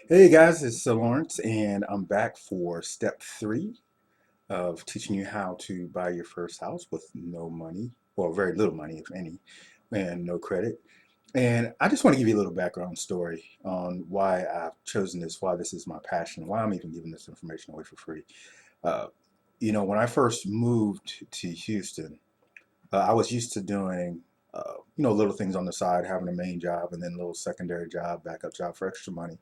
Hey guys, it's Lawrence, and I'm back for step three of teaching you how to buy your first house with no money, or very little money, if any, and no credit. And I just want to give you a little background story on why I've chosen this, why this is my passion, why I'm even giving this information away for free. Uh, when I first moved to Houston, I was used to doing, little things on the side, having a main job and then a little secondary job, backup job for extra money,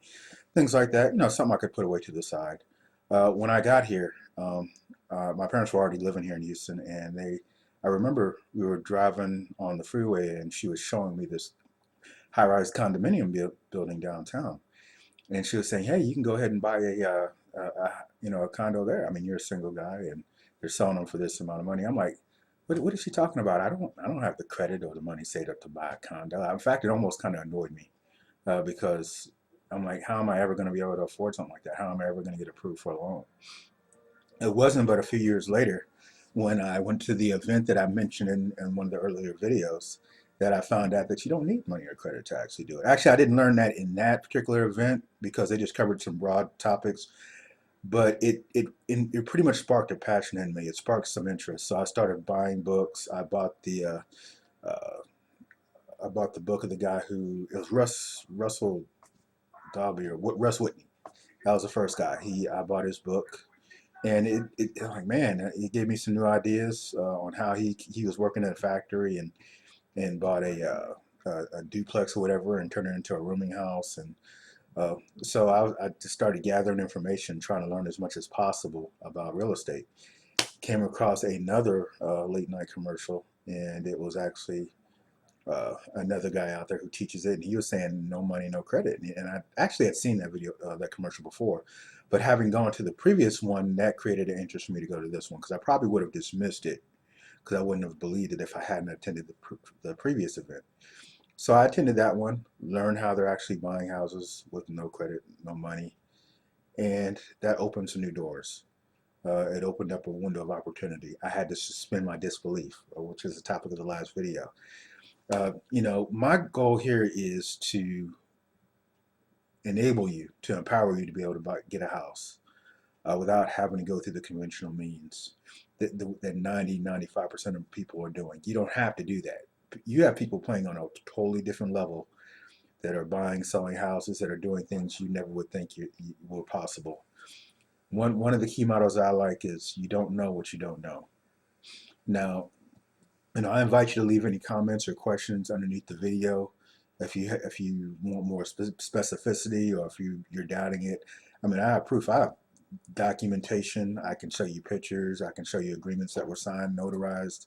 things like that. Something I could put away to the side. When I got here, my parents were already living here in Houston, and I remember we were driving on the freeway, and she was showing me this high-rise condominium building downtown, and she was saying, "Hey, you can go ahead and buy a condo there. I mean, you're a single guy, and they're selling them for this amount of money." I'm like, "What is she talking about? I don't have the credit or the money saved up to buy a condo." In fact, it almost kind of annoyed me because I'm like, how am I ever going to be able to afford something like that? How am I ever going to get approved for a loan? It wasn't but a few years later when I went to the event that I mentioned in one of the earlier videos that I found out that you don't need money or credit to actually do it. Actually, I didn't learn that in that particular event because they just covered some broad topics, but it pretty much sparked a passion in me. It sparked some interest. So I started buying books. Uh, I bought the book of the guy who it was Russell Dalby or Russ Whitney. That was the first guy. I bought his book, and like, man, it gave me some new ideas on how he was working at a factory and bought a duplex or whatever and turned it into a rooming house. And uh, so I just started gathering information, trying to learn as much as possible about real estate. Came across another late night commercial, and it was actually another guy out there who teaches it, and he was saying no money, no credit. And I actually had seen that video, that commercial before, but having gone to the previous one, that created an interest for me to go to this one because I probably would have dismissed it because I wouldn't have believed it if I hadn't attended the previous event. So I attended that one, learned how they're actually buying houses with no credit, no money, and that opened some new doors. It opened up a window of opportunity. I had to suspend my disbelief, which is the topic of the last video. My goal here is to enable you, to empower you to be able to get a house without having to go through the conventional means that 95% of people are doing. You don't have to do that. You have people playing on a totally different level that are buying, selling houses, that are doing things you never would think you were possible. One of the key mottos I like is you don't know what you don't know. Now, I invite you to leave any comments or questions underneath the video. If you want more specificity, or if you're doubting it, I mean, I have proof. I have documentation. I can show you pictures. I can show you agreements that were signed, notarized,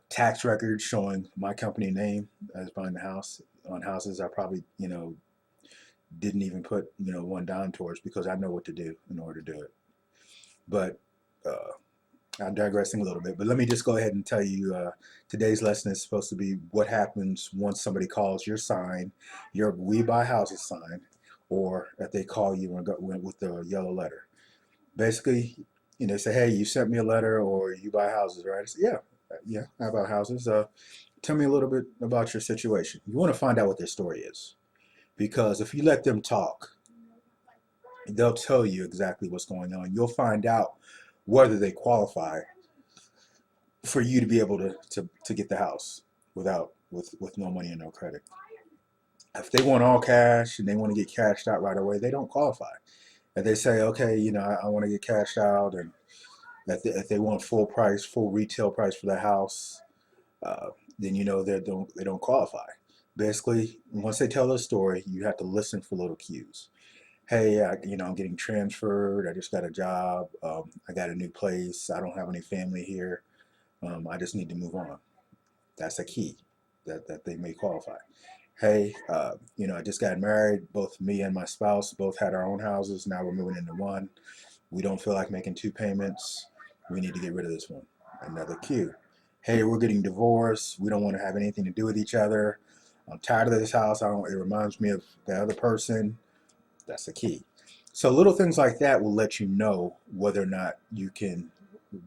tax records showing my company name as buying the house on houses I probably didn't even put one down towards because I know what to do in order to do it. But uh, I'm digressing a little bit, but let me just go ahead and tell you today's lesson is supposed to be what happens once somebody calls your sign, your We Buy Houses sign, or if they call you with the yellow letter. Basically, they say, "Hey, you sent me a letter, or you buy houses, right?" I say, "Yeah, yeah, I buy houses. Tell me a little bit about your situation." You want to find out what their story is, because if you let them talk, they'll tell you exactly what's going on. You'll find out whether they qualify for you to be able to get the house with no money and no credit. If they want all cash and they want to get cashed out right away, they don't qualify. If they say, okay, I want to get cashed out, and if they want full price, full retail price for the house, uh, then they don't qualify. Basically, once they tell their story, you have to listen for little cues. Hey, I'm getting transferred. I just got a job. I got a new place. I don't have any family here. I just need to move on. That's a key that they may qualify. Hey, I just got married. Both me and my spouse both had our own houses. Now we're moving into one. We don't feel like making two payments. We need to get rid of this one. Another cue. Hey, we're getting divorced. We don't want to have anything to do with each other. I'm tired of this house. I don't. It reminds me of the other person. That's a key. So little things like that will let you know whether or not you can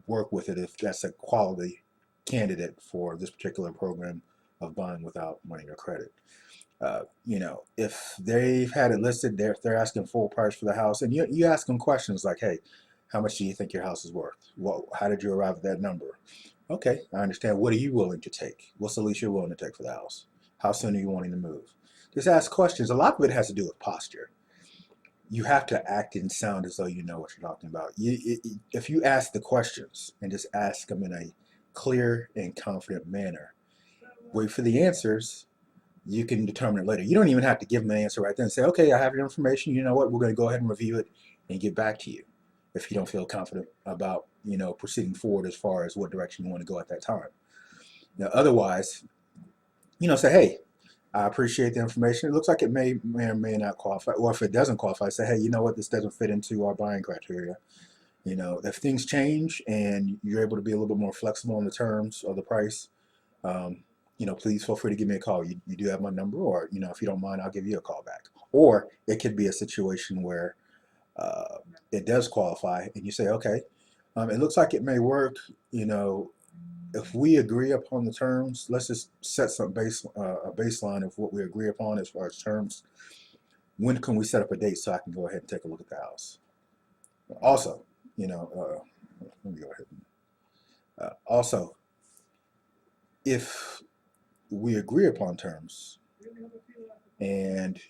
work with it, if that's a quality candidate for this particular program of buying without money or credit. If they've had it listed, they're asking full price for the house, and you ask them questions like, "Hey, how much do you think your house is worth? How did you arrive at that number?" Okay, I understand. What are you willing to take? What's the least you're willing to take for the house? How soon are you wanting to move? Just ask questions. A lot of it has to do with posture. You have to act and sound as though you know what you're talking about. If you ask the questions and just ask them in a clear and confident manner, wait for the answers, you can determine it later. You don't even have to give them an answer right then. Say, okay, I have your information. You know what? We're going to go ahead and review it and get back to you if you don't feel confident about, proceeding forward as far as what direction you want to go at that time. Now, otherwise, say, hey, I appreciate the information. It looks like it may or may not qualify. Or if it doesn't qualify, say, hey, you know what? This doesn't fit into our buying criteria. If things change and you're able to be a little bit more flexible on the terms or the price, um, please feel free to give me a call. You do have my number, or, if you don't mind, I'll give you a call back. Or it could be a situation where it does qualify and you say, okay, it looks like it may work. If we agree upon the terms, let's just set a baseline of what we agree upon as far as terms. When can we set up a date so I can go ahead and take a look at the house? Also, let me go ahead. Also, if we agree upon terms and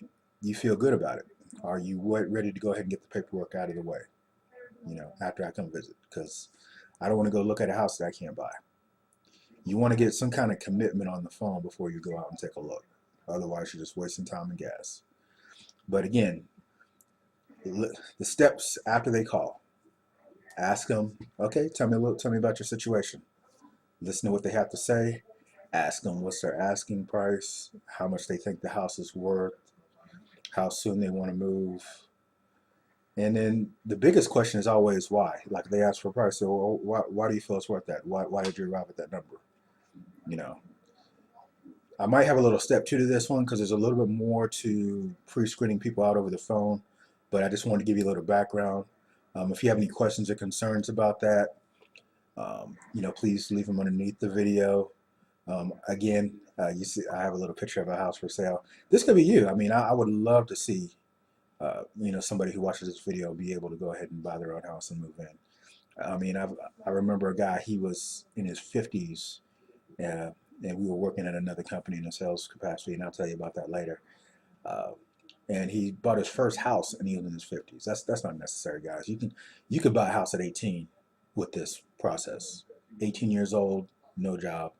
you feel good about it, are you ready to go ahead and get the paperwork out of the way? After I come visit, because I don't want to go look at a house that I can't buy. You want to get some kind of commitment on the phone before you go out and take a look. Otherwise, you're just wasting time and gas. But again, the steps after they call, ask them, okay, tell me about your situation. Listen to what they have to say. Ask them what's their asking price, how much they think the house is worth, how soon they want to move. And then the biggest question is always why. Like they ask for a price, so why do you feel it's worth that? Why did you arrive at that number? You know, I might have a little step two to this one because there's a little bit more to pre-screening people out over the phone, but I just wanted to give you a little background. If you have any questions or concerns about that, please leave them underneath the video. Again, you see, I have a little picture of a house for sale. This could be you. I mean, I would love to see, somebody who watches this video be able to go ahead and buy their own house and move in. I mean, I remember a guy, he was in his 50s, and we were working at another company in a sales capacity, and I'll tell you about that later. Uh, and he bought his first house, and he was in his 50s. That's not necessary, guys. You could buy a house at 18 with this process. 18 years old, no job,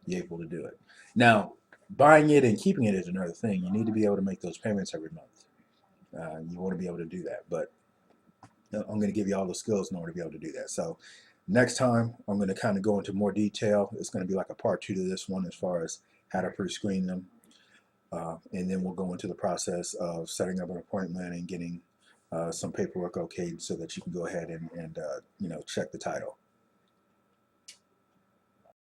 you're able to do it. Now, buying it and keeping it is another thing. You need to be able to make those payments every month. You want to be able to do that, but I'm going to give you all the skills in order to be able to do that. So next time I'm going to kind of go into more detail. It's going to be like a part two to this one as far as how to pre-screen them. And then we'll go into the process of setting up an appointment and getting some paperwork okayed so that you can go ahead and check the title.